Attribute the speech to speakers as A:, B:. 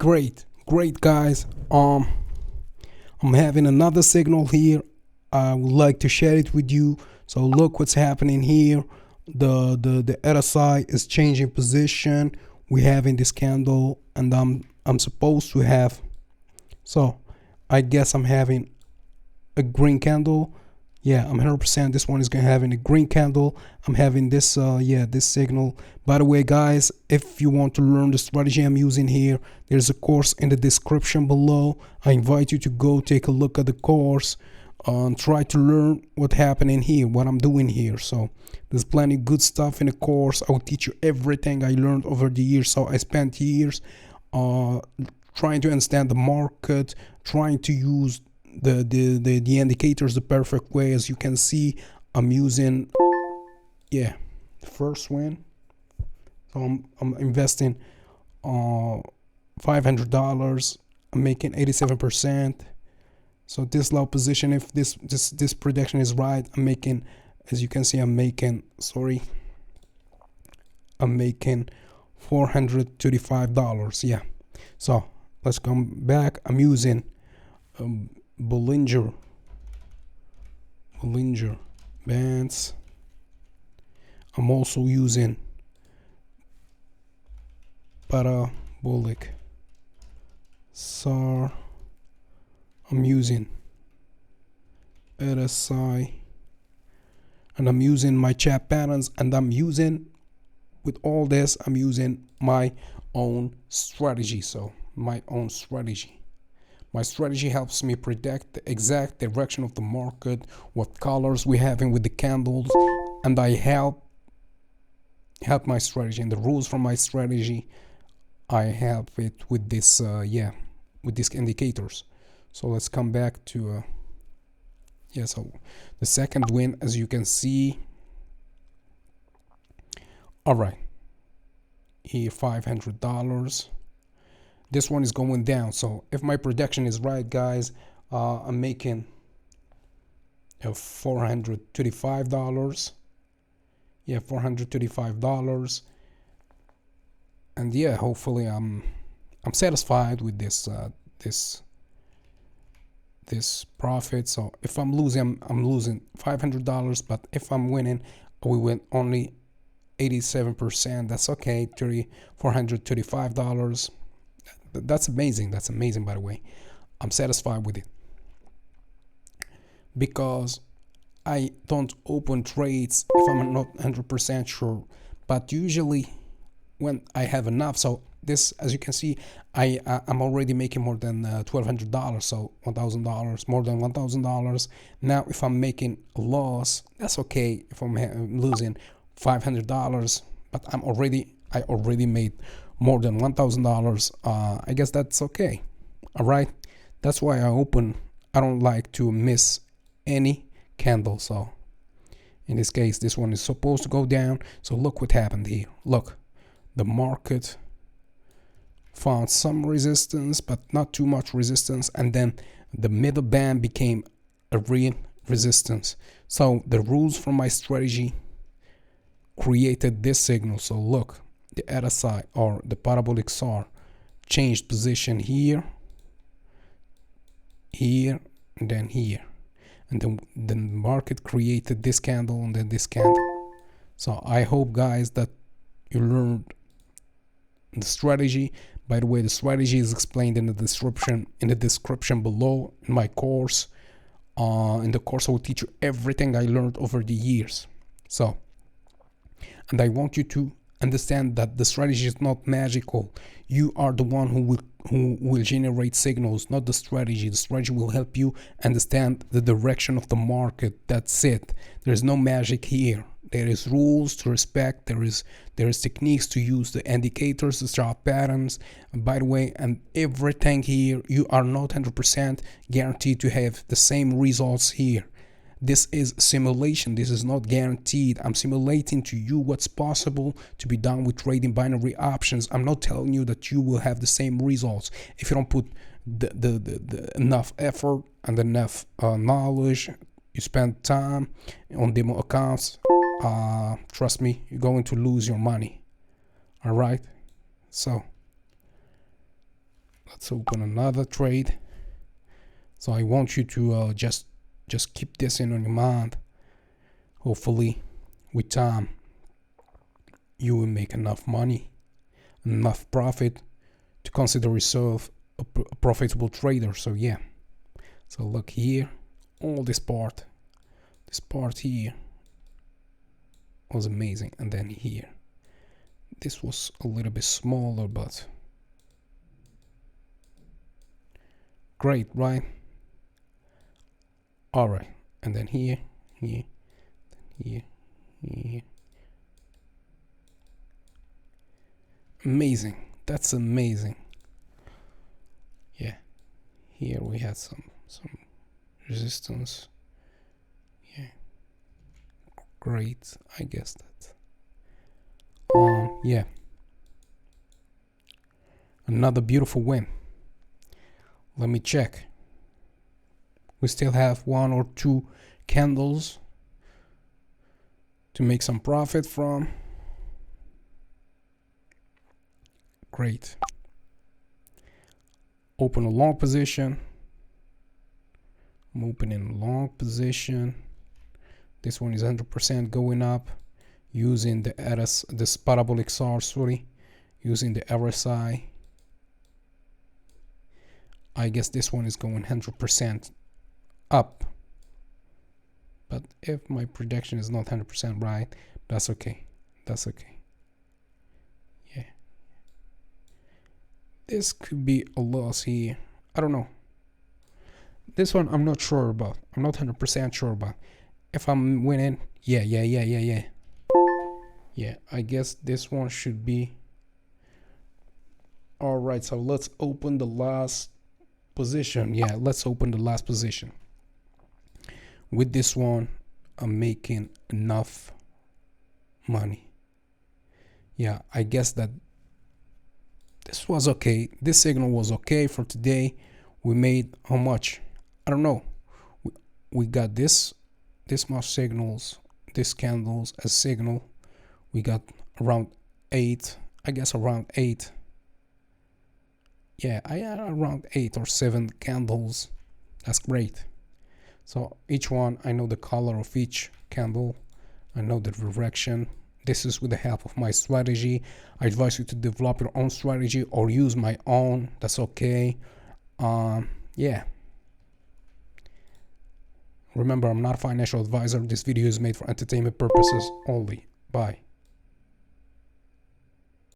A: Great guys. I'm having another signal here. I would like to share it with you. So look what's happening here. The RSI is changing position. We having this candle, and I'm supposed to have. So I guess I'm having a green candle. Yeah, I'm 100%. This one is gonna having a green candle. I'm having this this signal. By the way guys, if you want to learn the strategy I'm using here, there's a course in the description below. I invite you to go take a look at the course and try to learn what happening here, what I'm doing here. So there's plenty of good stuff in the course. I will teach you everything I learned over the years. So I spent years trying to understand the market, trying to use the indicators the perfect way. As you can see, I'm using the first one. So I'm investing $500. I'm making 87%. So this low position, if this prediction is right, I'm making, as you can see, I'm making $435. Yeah. So let's come back. I'm using Bollinger Bands. I'm also using parabolic SAR. I'm using RSI, and I'm using my chart patterns, and I'm using, with all this, I'm using my own strategy. So my own strategy. My strategy helps me predict the exact direction of the market, what colors we having with the candles, and I help my strategy, and the rules from my strategy, I help it with this with these indicators. So let's come back to so the second win, as you can see. All right, here $500. This one is going down. So if my prediction is right, guys, I'm making $435. Yeah, $435. And yeah, hopefully I'm satisfied with this this profit. So if I'm losing, I'm losing $500, but if I'm winning, we win only 87%. That's okay. $435. That's amazing. That's amazing, by the way. I'm satisfied with it because I don't open trades if I'm not 100% sure, but usually when I have enough. So this, as you can see, I'm already making more than $1,200, so $1,000, more than $1,000. Now if I'm making a loss, that's okay. If I'm losing $500, but I already made more than $1,000, I guess that's okay. All right, that's why I don't like to miss any candle. So in this case, this one is supposed to go down. So look what happened here. Look, the market found some resistance, but not too much resistance, and then the middle band became a real resistance. So the rules from my strategy created this signal. So look, the RSI, or the parabolic SAR, changed position here, and then here, and then the market created this candle and then this candle. So I hope, guys, that you learned the strategy. By the way, the strategy is explained in the description below in my course. In the course, I will teach you everything I learned over the years. So, and I want you to understand that the strategy is not magical. You are the one who will generate signals, not the strategy. The strategy will help you understand the direction of the market. That's it. There's no magic here. There is rules to respect. There is techniques to use, the indicators, the chart patterns. And by the way, and everything here, you are not 100% guaranteed to have the same results here. This is simulation. This is not guaranteed. I'm simulating to you what's possible to be done with trading binary options. I'm not telling you that you will have the same results if you don't put the enough effort and enough knowledge. You spend time on demo accounts. Trust me, you're going to lose your money. All right. So Let's open another trade. So I want you to just keep this in on your mind. Hopefully with time you will make enough money, enough profit to consider yourself a profitable trader. So yeah, so look here, all this part here was amazing, and then here this was a little bit smaller, but great, right? All right, and then here, amazing. That's amazing. Yeah, here we had some resistance. Yeah, great. I guess that. Yeah, another beautiful win. Let me check. We still have 1 or 2 candles to make some profit from. Great. Open a long position. I'm opening a long position. This one is 100% going up using the this parabolic SAR, using the RSI. I guess this one is going 100% up, but if my prediction is not 100% right, that's okay. That's okay. Yeah, this could be a loss here. I don't know. This one I'm not sure about. I'm not 100% sure about. If I'm winning, yeah, I guess this one should be all right. So let's open the last position. Yeah, let's open the last position. With this one, I'm making enough money. Yeah, I guess that this was okay. This signal was okay for today. We made how much? I don't know. We got this much signals, this candles as signal. We got around 8. I guess around 8. Yeah, I had around 8 or 7 candles. That's great. So each one, I know the color of each candle. I know the direction. This is with the help of my strategy. I advise you to develop your own strategy or use my own. That's okay. Yeah. Remember, I'm not a financial advisor. This video is made for entertainment purposes only. Bye.